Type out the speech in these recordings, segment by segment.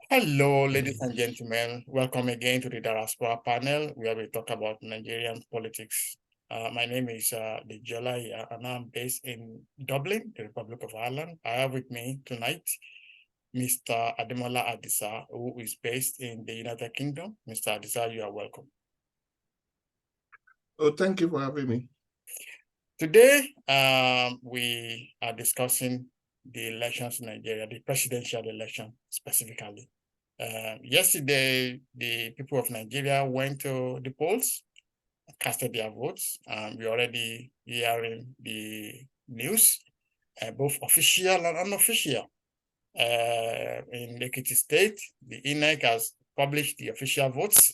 Hello, ladies and gentlemen. Welcome again to the Diaspora panel, where we talk about Nigerian politics. My name is Dejola, and I'm based in Dublin, the Republic of Ireland. I have with me tonight Mr. Ademola Adisa, who is based in the United Kingdom. Mr. Adisa, you are welcome. Oh, thank you for having me. Today, we are discussing the elections in Nigeria, the presidential election specifically. Yesterday, the people of Nigeria went to the polls, casted their votes. We're already hearing the news, both official and unofficial. In Ekiti State, the INEC has published the official votes,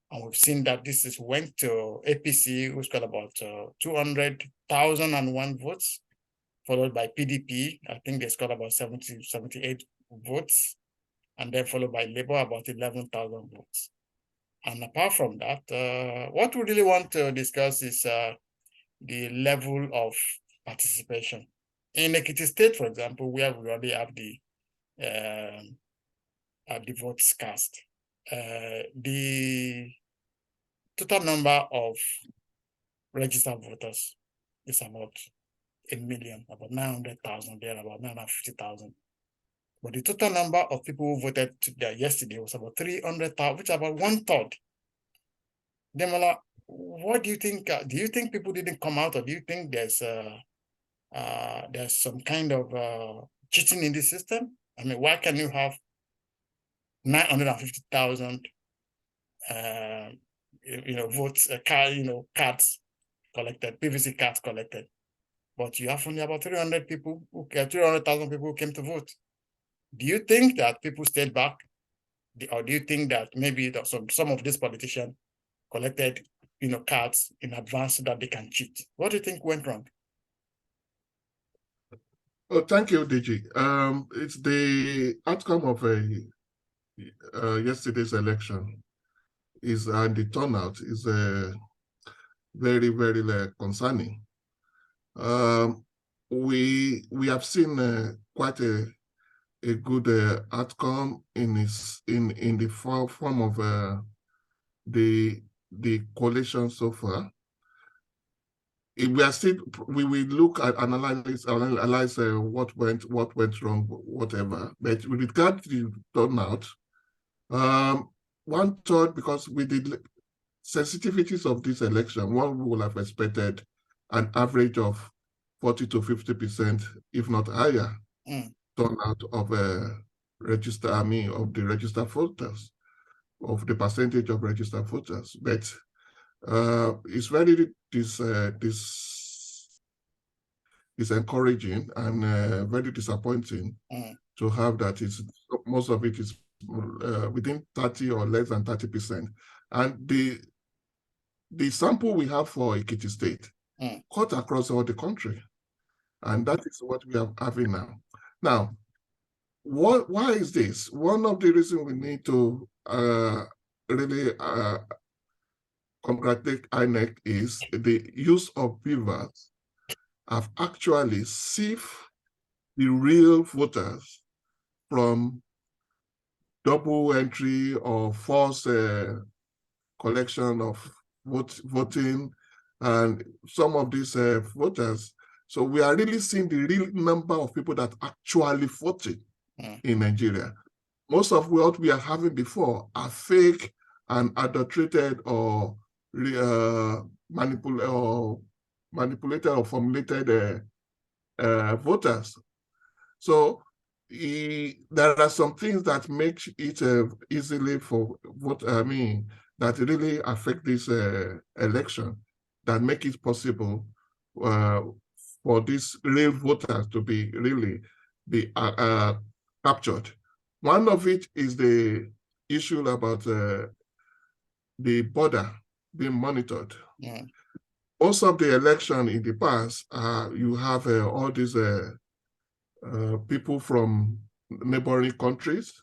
and we've seen that this went to APC, who's got about 200,001 votes, followed by PDP. I think they scored about 78 votes, and then followed by Labour, about 11,000 votes. And apart from that, what we really want to discuss is the level of participation. In Ekiti State, for example, where we already have the votes cast, the total number of registered voters is about 1 million, about 900,000, there about 950,000. But the total number of people who voted yesterday was about 300,000, which is about 1/3. Demola, what do you think? Do you think people didn't come out, or do you think there's some kind of cheating in the system? I mean, why can you have 950,000 votes, cards collected, PVC cards collected, but you have only about 300,000 people who came to vote? Do you think that people stayed back, or do you think that maybe some of these politicians collected, cards in advance so that they can cheat? What do you think went wrong? Oh, thank you, DG. It's the outcome of yesterday's election and the turnout is very, very concerning. We have seen quite a good outcome in the form of the collation so far. We will look at analyze what went wrong, whatever. But with regard to the turnout, 1/3, because with the sensitivities of this election, one would have expected an average of 40 to 50%, if not higher, turnout of the registered voters, of the percentage of registered voters. But it's very is encouraging and very disappointing to have that. Most of it is within 30 or less than 30%. And the sample we have for Ekiti State cut across all the country. And that is what we are having now. Now, why is this? One of the reasons we need to really congratulate INEC is the use of beavers have actually sieved the real voters from double entry or false collection of voting and some of these voters. So we are really seeing the real number of people that actually voted in Nigeria. Most of what we are having before are fake and adulterated or manipulated or formulated voters. So there are some things that make it easily for that really affect this election, that make it possible for these real voters to be captured. One of it is the issue about the border being monitored. Most of the election in the past, you have all these people from neighboring countries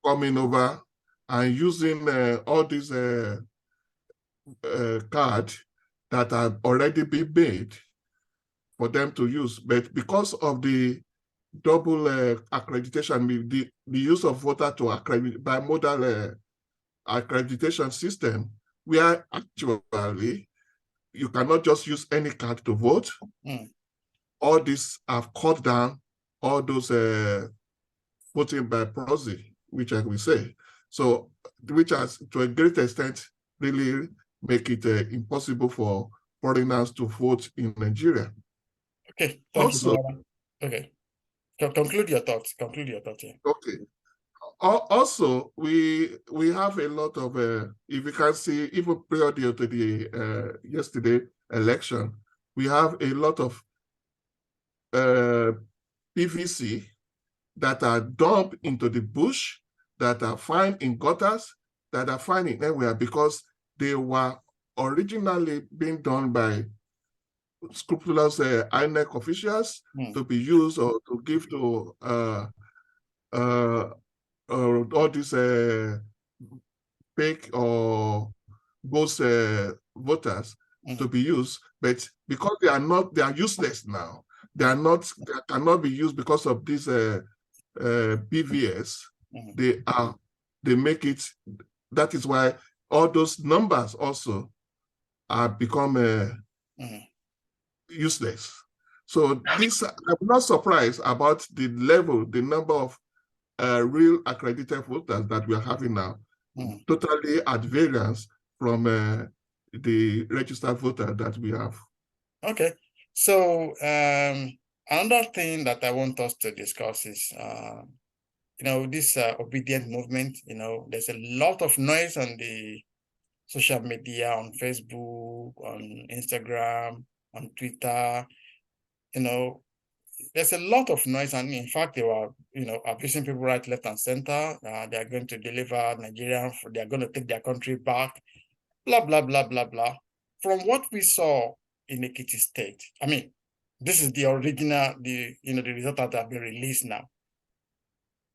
coming over and using all these cards that have already been made for them to use. But because of the double accreditation, the use of voter to accredit by modal accreditation system, where actually you cannot just use any card to vote. All this have cut down all those voting by proxy, which I will say. So, which has to a great extent really make it impossible for foreigners to vote in Nigeria. Okay, thank you. Okay, conclude your thoughts. Conclude your thoughts. Yeah. Okay. Also, we have a lot of, if you can see, even prior to the yesterday election, we have a lot of PVC that are dumped into the bush, that are found in gutters, that are found in everywhere, because they were originally being done by scrupulous INEC officials to be used or to give to all these fake or ghost voters to be used, but because they are useless now. They cannot be used because of this BVS. They make it. That is why all those numbers also are become useless. So this, I'm not surprised about the level, the number of real accredited voters that we are having now, totally at variance from the registered voter that we have. Okay, so another thing that I want us to discuss is, this obedient movement. There's a lot of noise on the social media, on Facebook, on Instagram, on Twitter. There's a lot of noise, and in fact, they were, abusing people right, left, and center. They are going to deliver Nigeria. They are going to take their country back. Blah blah blah blah blah. From what we saw in Ekiti State, I mean, this is the original, the result that have been released now.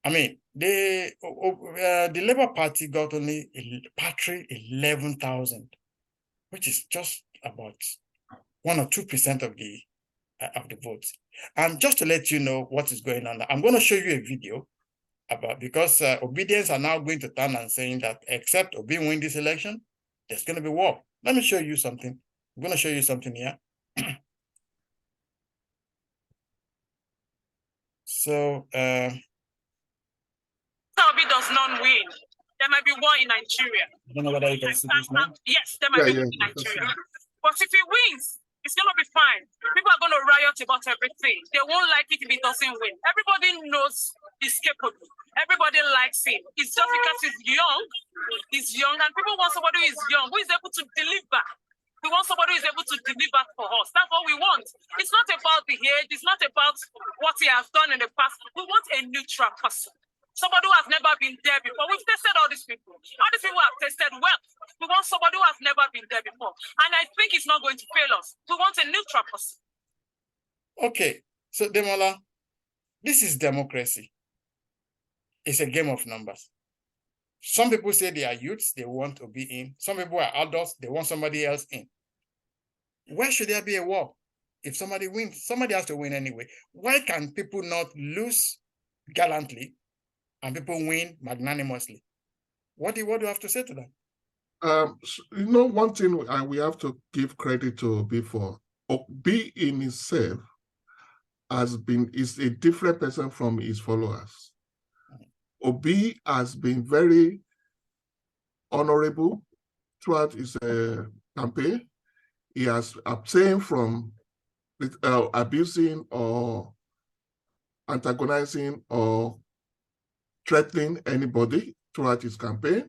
I mean, the Labour Party got only a paltry 11,000, which is just about 1 or 2% of the votes. And just to let you know what is going on, I'm going to show you a video about, because obedience are now going to turn and saying that except Obi win this election, there's going to be war. Let me show you something. I'm going to show you something here. So, Obi does not win, there might be war in Nigeria. I don't know whether you can see this now. Yes, there might be war in Nigeria. But if he wins, it's going to be fine. People are going to riot about everything. They won't like it if he doesn't win. Everybody knows he's capable. Everybody likes him. It's just because he's young, and people want somebody who is young, who is able to deliver. We want somebody who is able to deliver for us. That's what we want. It's not about the age. It's not about what he has done in the past. We want a neutral person. Somebody who has never been there before. We've tested all these people. All these people have tested well. We want somebody who has never been there before. And I think it's not going to fail us. We want a neutral person. Okay. So, Demola, this is democracy. It's a game of numbers. Some people say they are youths, they want to be in. Some people are adults, they want somebody else in. Why should there be a war? If somebody wins, somebody has to win anyway. Why can people not lose gallantly and people win magnanimously? What do you have to say to that? One thing we have to give credit to Obi for. Obi in itself is a different person from his followers. Obi has been very honorable throughout his campaign. He has abstained from abusing or antagonizing or threatening anybody throughout his campaign.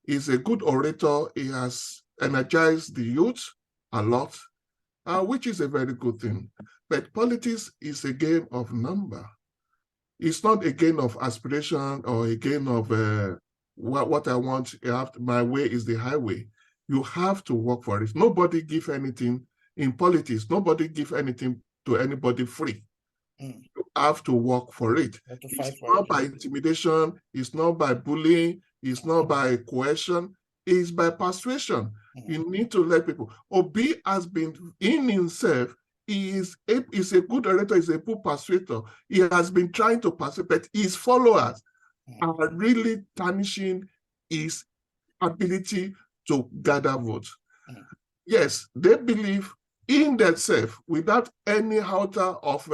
He's a good orator. He has energized the youth a lot, which is a very good thing. But politics is a game of number. It's not a game of aspiration or a game of what I want. My way is the highway. You have to work for it. Nobody gives anything in politics. Nobody gives anything to anybody free. You have to work for it. It's not by intimidation. It's not by bullying. It's not by coercion. It's by persuasion. You need to let people. Obi has been in himself he is a good orator, he's a good persuader. He has been trying to persuade, but his followers are really tarnishing his ability to gather votes. Yes, they believe in themselves without any halter of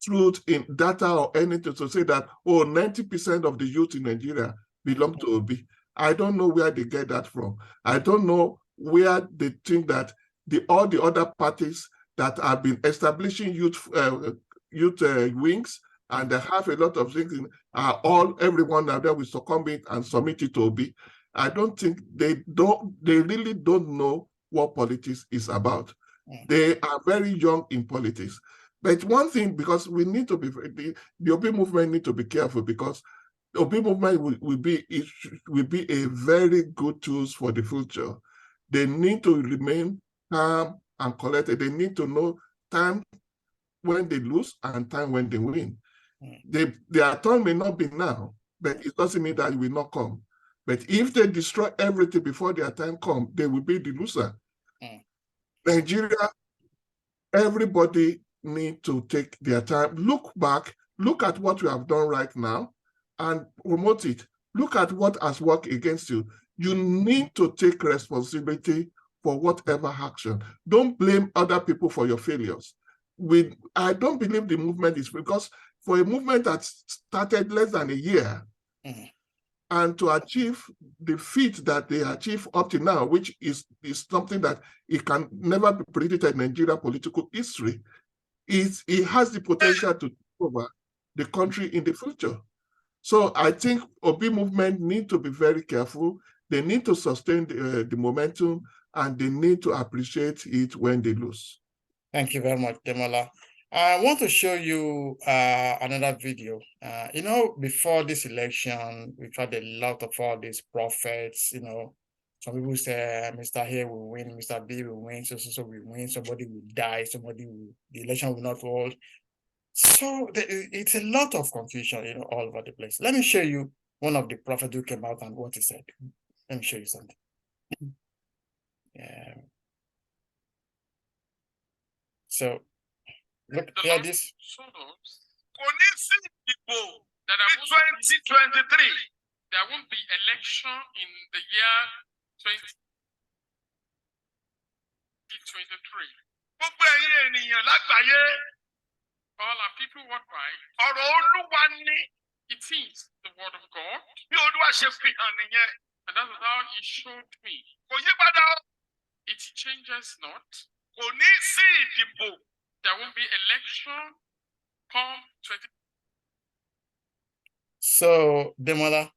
truth in data or anything to say that, oh, 90% of the youth in Nigeria belong to Obi. I don't know where they get that from. I don't know where they think that all the other parties that have been establishing youth wings and they have a lot of things are everyone out there will succumb it and submit it to Obi. I don't think they really don't know what politics is about. They are very young in politics. But one thing, because we need to be, the Obi movement need to be careful, because the Obi movement will be a very good tool for the future. They need to remain calm and collected. They need to know time when they lose and time when they win. Their turn may not be now, but it doesn't mean that it will not come. But if they destroy everything before their time comes, they will be the loser. Nigeria, everybody need to take their time, look back, look at what we have done right now and promote it. Look at what has worked against you. You need to take responsibility for whatever action. Don't blame other people for your failures. I don't believe the movement is, because for a movement that started less than a year, and to achieve the feat that they achieve up to now, which is something that it can never be predicted in Nigerian political history, it has the potential to take over the country in the future. So I think Obi movement need to be very careful. They need to sustain the momentum, and they need to appreciate it when they lose. Thank you very much, Demola. I want to show you another video. Before this election, we've had a lot of all these prophets. Some people say Mr. A will win, Mr. B will win, so will win, somebody will die, the election will not hold. So it's a lot of confusion, all over the place. Let me show you one of the prophets who came out and what he said. Let me show you something. Yeah. So look, hear this. That in 2023, there won't be election in the year 2023. All our people worldwide, it is the word of God. And that's how he showed me. It changes not. There won't be election come 20. So, Demola,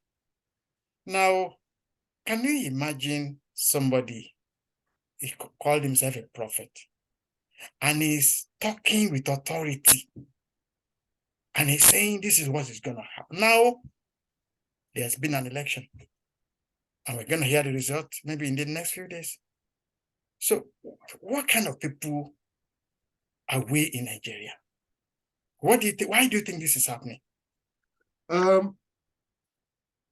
now, can you imagine somebody, he called himself a prophet, and he's talking with authority, and he's saying this is what is going to happen. Now, there's been an election, and we're going to hear the result maybe in the next few days. So, what kind of people are we in Nigeria? Why do you think this is happening?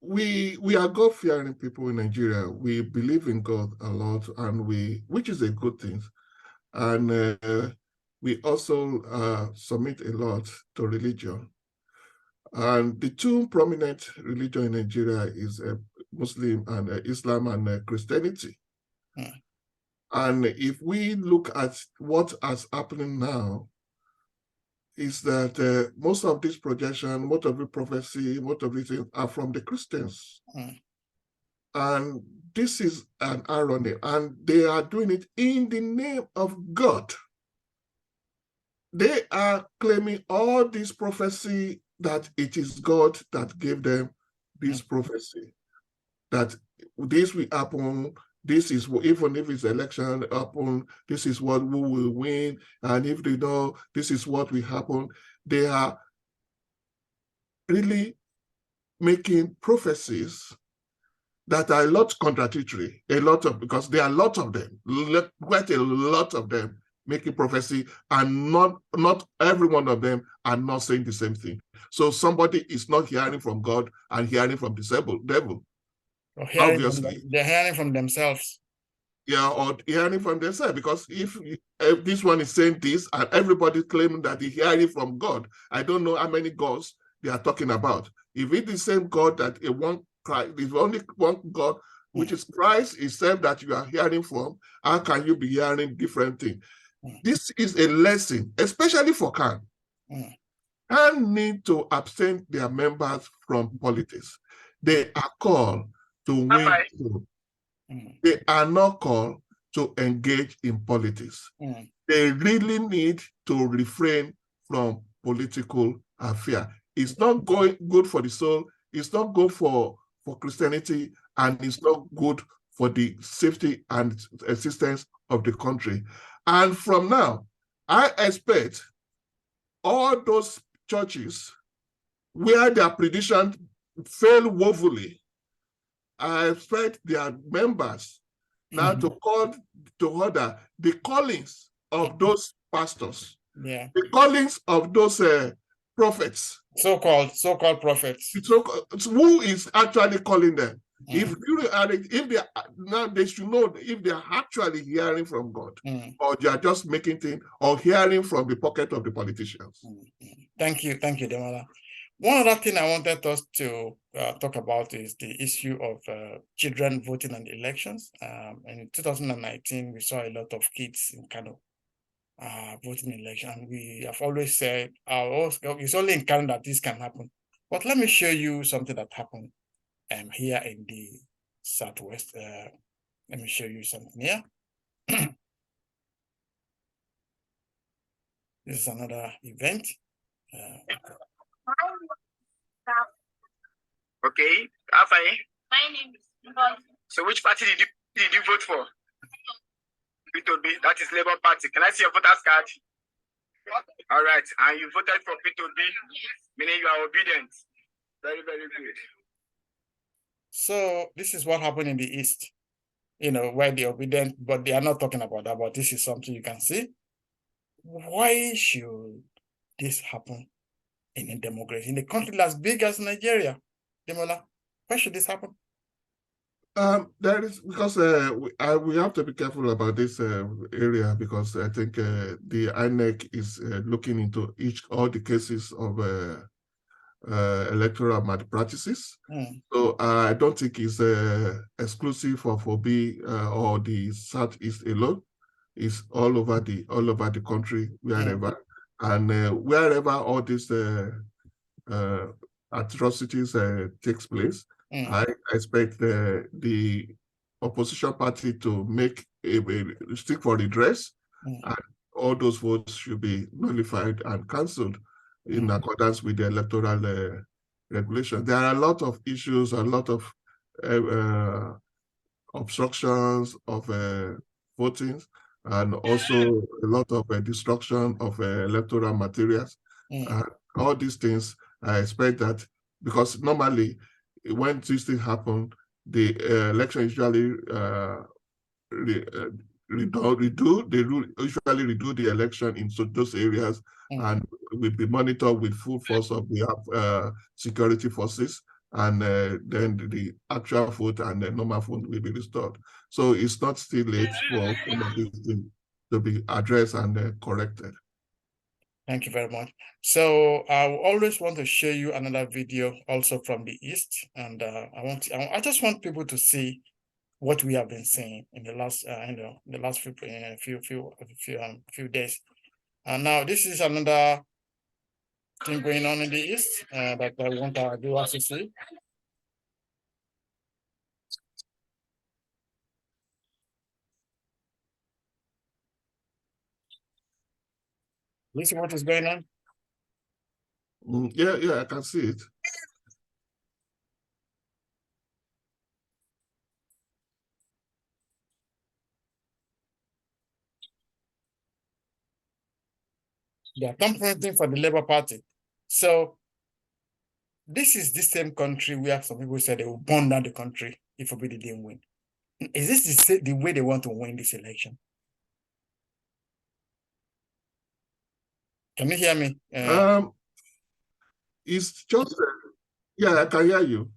We are God-fearing people in Nigeria. We believe in God a lot, and which is a good thing. And we also submit a lot to religion. And the two prominent religions in Nigeria is Muslim and Islam and Christianity. And if we look at what is happening now, is that most of this projection, most of the prophecy, most of these things are from the Christians. And this is an irony, and they are doing it in the name of God. They are claiming all this prophecy that it is God that gave them this prophecy, that this will happen. This is what, even if it's election happen, this is what we will win. And if they know this is what will happen, they are really making prophecies that are a lot contradictory, because there are a lot of them, quite a lot of them making prophecy, and not every one of them are not saying the same thing. So somebody is not hearing from God and hearing from the devil. Obviously, they're hearing from themselves. Yeah, or hearing from themselves. Because if this one is saying this and everybody claiming that he's hearing from God, I don't know how many gods they are talking about. If it's the same God that there's only one God, which is Christ itself that you are hearing from, how can you be hearing different things? This is a lesson, especially for CAN. CAN need to abstain their members from politics. They are called to win. They are not called to engage in politics. They really need to refrain from political affairs. It's not good for the soul. It's not good for Christianity, and it's not good for the safety and existence of the country. And from now, I expect all those churches where their prediction failed woefully, I expect their members now to call to order the callings of those pastors, the callings of those prophets, so-called prophets. Who is actually calling them? If they should know if they are actually hearing from God, or they are just making things or hearing from the pocket of the politicians. Thank you, Demola. One other thing I wanted us to talk about is the issue of children voting in elections. In 2019, we saw a lot of kids in Kano voting in election. We have always said, it's only in Kano that this can happen. But let me show you something that happened here in the Southwest. Let me show you something here. This is another event. Okay, Afai. My name is. So which party did you vote for? P2B, that is Labour Party. Can I see your voter's card? All right, and you voted for P2B, meaning you are obedient. Very, very good. So this is what happened in the East, where they're obedient, but they are not talking about that, but this is something you can see. Why should this happen in a democracy, in a country as big as Nigeria? Demola, why should this happen? There is, because we have to be careful about this area, because I think the INEC is looking into all the cases of electoral malpractices. So I don't think it's exclusive for FOBI or the Southeast alone. It's all over the country, wherever, and wherever all these atrocities takes place. I expect the opposition party to make a stick for redress, and all those votes should be nullified and cancelled in accordance with the electoral regulation. There are a lot of issues, a lot of obstructions of voting, and also a lot of destruction of electoral materials. All these things, I expect that, because normally when these things happen, the election usually usually redo the election in those areas, and will be monitored with full force of the security forces, and then the actual vote and the normal vote will be restored. So it's not still late for some of these things to be addressed and corrected. Thank you very much. So I always want to show you another video also from the East, and I just want people to see what we have been saying in the last few days. And now this is another thing going on in the East that I want our viewers to see. Listen, what is going on? Yeah, I can see it. They are campaigning for the Labour Party. So this is the same country where some people said they will burn down the country if Obidi didn't win. Is this the way they want to win this election? Can you hear me? It's just, yeah, I can hear you.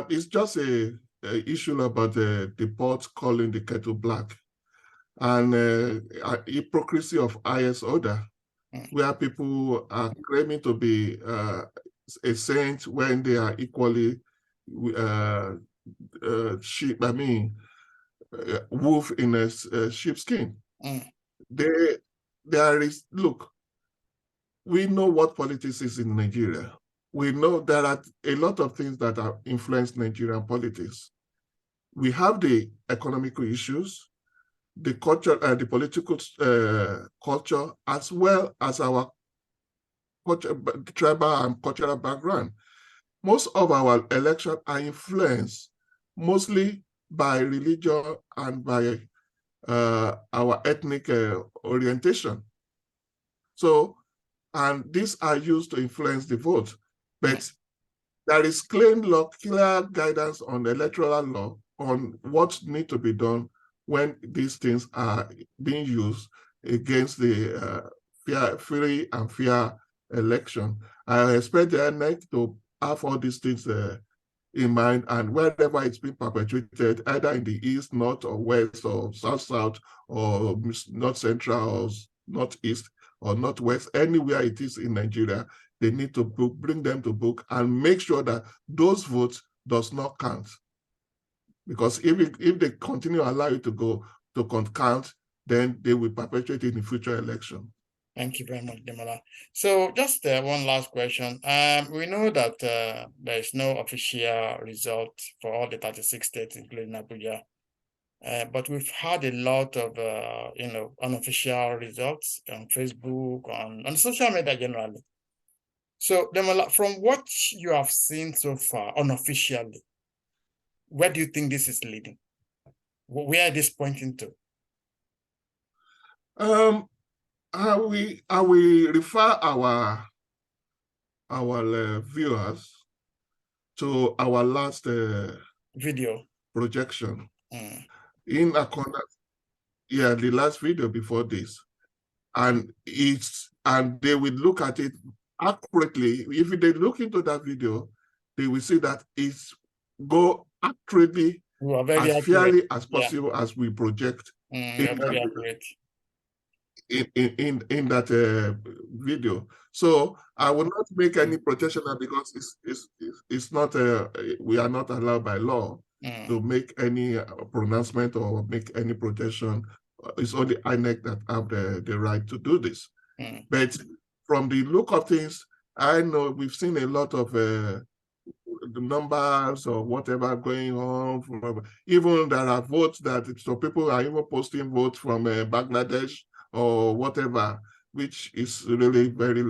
It's just a issue about the pot calling the kettle black. and hypocrisy of highest order, where people are claiming to be a saint when they are equally wolf in a sheepskin. There is, look, we know what politics is in Nigeria. We know there are a lot of things that have influenced Nigerian politics. We have the economical issues, the culture, the political culture, as well as our culture, tribal and cultural background. Most of our elections are influenced mostly by religion and by our ethnic orientation. So, and these are used to influence the vote. But there is clear guidance on the electoral law on what needs to be done when these things are being used against the free and fair election. I expect the INEC to have all these things in mind, and wherever it's been perpetuated, either in the east, north, or west, or south, or north central, or northeast, or northwest, anywhere it is in Nigeria, they need to bring them to book and make sure that those votes does not count. Because if they continue to allow it to go to count, then they will perpetuate it in future election. Thank you very much, Demola. So just one last question. We know that there is no official result for all the 36 states, including Abuja. But we've had a lot of, unofficial results on Facebook, on social media generally. So, Demola, from what you have seen so far, unofficially, where do you think this is leading? Where is this pointing to? I will refer our viewers to our last video projection in accordance, the last video before this, and they will look at it accurately. If they look into that video, they will see that it's go accurately as fairly as possible as we project in that video. So I will not make any protection because it's not we are not allowed by law to make any pronouncement or make any protection. It's only INEC that have the right to do this. But from the look of things, I know we've seen a lot of the numbers or whatever going on. Even there are votes that so people are even posting votes from Bangladesh or whatever, which is really very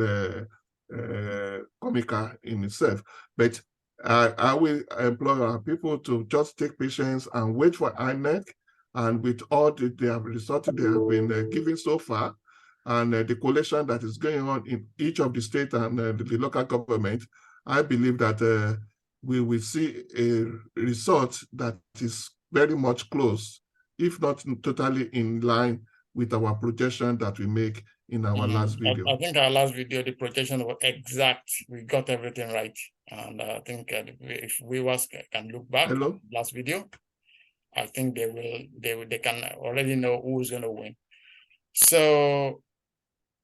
comical in itself. But I will employ our people to just take patience and wait for INEC, and with all the results they have been giving so far, and the collation that is going on in each of the state and the local government, I believe that we will see a result that is very much close, if not totally in line with our projection that we make in our last video. I think our last video, the projection was exact. We got everything right. And I think if viewers can look back at the last video, I think they can already know who's going to win. So,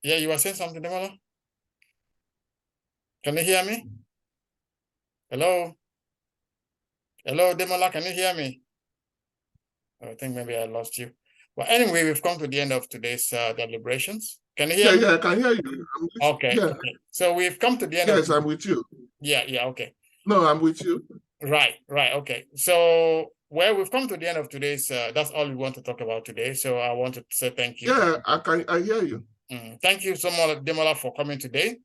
yeah, you were saying something, Demola? Can you hear me? Hello? Hello, Demola, can you hear me? I think maybe I lost you. Well, anyway, we've come to the end of today's deliberations. Can you hear me? Yeah, I can hear you. Okay. So we've come to the end. Yes, I'm with you. Yeah, okay. No, I'm with you. Right, okay. So, well, we've come to the end of today's, that's all we want to talk about today. So I want to say thank you. Yeah, I hear you. Thank you so much, Demola, for coming today.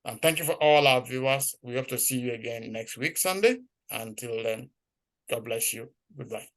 And thank you for all our viewers. We hope to see you again next week, Sunday. Until then, God bless you. Goodbye.